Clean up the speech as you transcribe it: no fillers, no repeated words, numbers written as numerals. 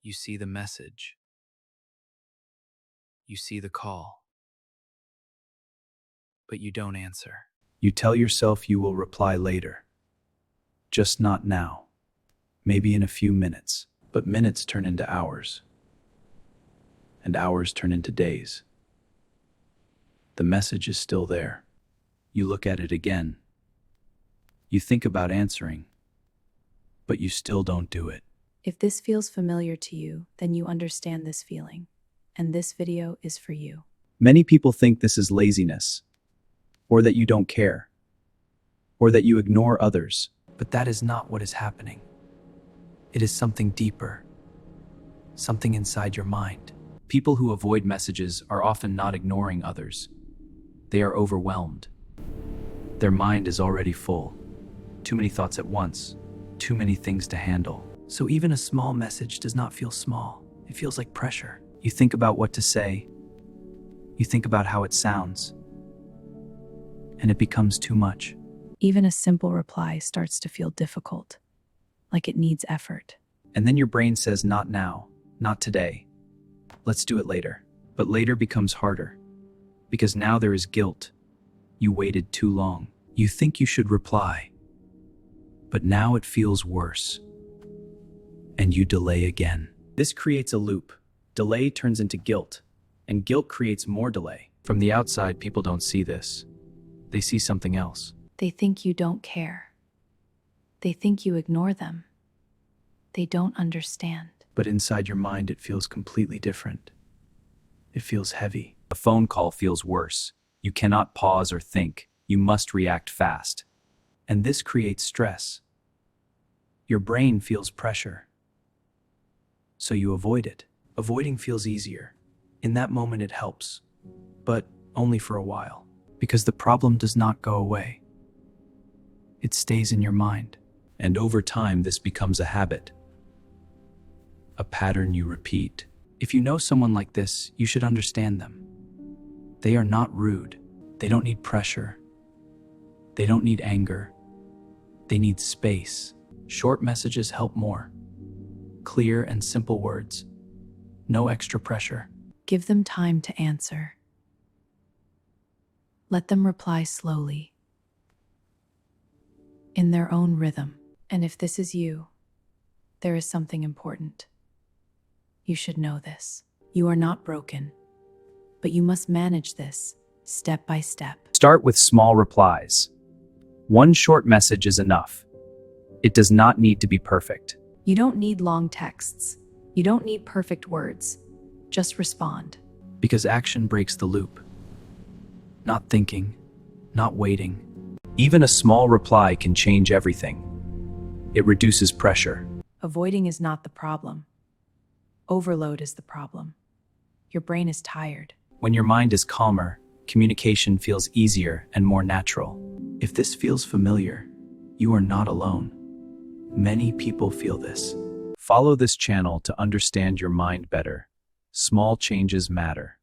You see the message. You see the call. But you don't answer. You tell yourself you will reply later. Just not now. Maybe in a few minutes. But minutes turn into hours. And hours turn into days. The message is still there. You look at it again. You think about answering. But you still don't do it. If this feels familiar to you, then you understand this feeling. And this video is for you. Many people think this is laziness, or that you don't care, or that you ignore others. But that is not what is happening. It is something deeper. Something inside your mind. People who avoid messages are often not ignoring others. They are overwhelmed. Their mind is already full. Too many thoughts at once. Too many things to handle. So even a small message does not feel small. It feels like pressure. You think about what to say. You think about how it sounds. And it becomes too much. Even a simple reply starts to feel difficult, like it needs effort. And then your brain says, not now, not today. Let's do it later. But later becomes harder. Because now there is guilt. You waited too long. You think you should reply. But now it feels worse. And you delay again. This creates a loop. Delay turns into guilt. And guilt creates more delay. From the outside, people don't see this. They see something else. They think you don't care. They think you ignore them. They don't understand. But inside your mind, it feels completely different. It feels heavy. A phone call feels worse. You cannot pause or think. You must react fast. And this creates stress. Your brain feels pressure. So you avoid it. Avoiding feels easier. In that moment it helps. But only for a while. Because the problem does not go away. It stays in your mind. And over time this becomes a habit. A pattern you repeat. If you know someone like this, you should understand them. They are not rude. They don't need pressure. They don't need anger. They need space. Short messages help more. Clear and simple words. No extra pressure. Give them time to answer. Let them reply slowly, in their own rhythm. And if this is you, there is something important. You should know this. You are not broken, but you must manage this step by step. Start with small replies. One short message is enough. It does not need to be perfect. You don't need long texts. You don't need perfect words. Just respond. Because action breaks the loop. Not thinking, not waiting. Even a small reply can change everything. It reduces pressure. Avoiding is not the problem. Overload is the problem. Your brain is tired. When your mind is calmer, communication feels easier and more natural. If this feels familiar, you are not alone. Many people feel this. Follow this channel to understand your mind better. Small changes matter.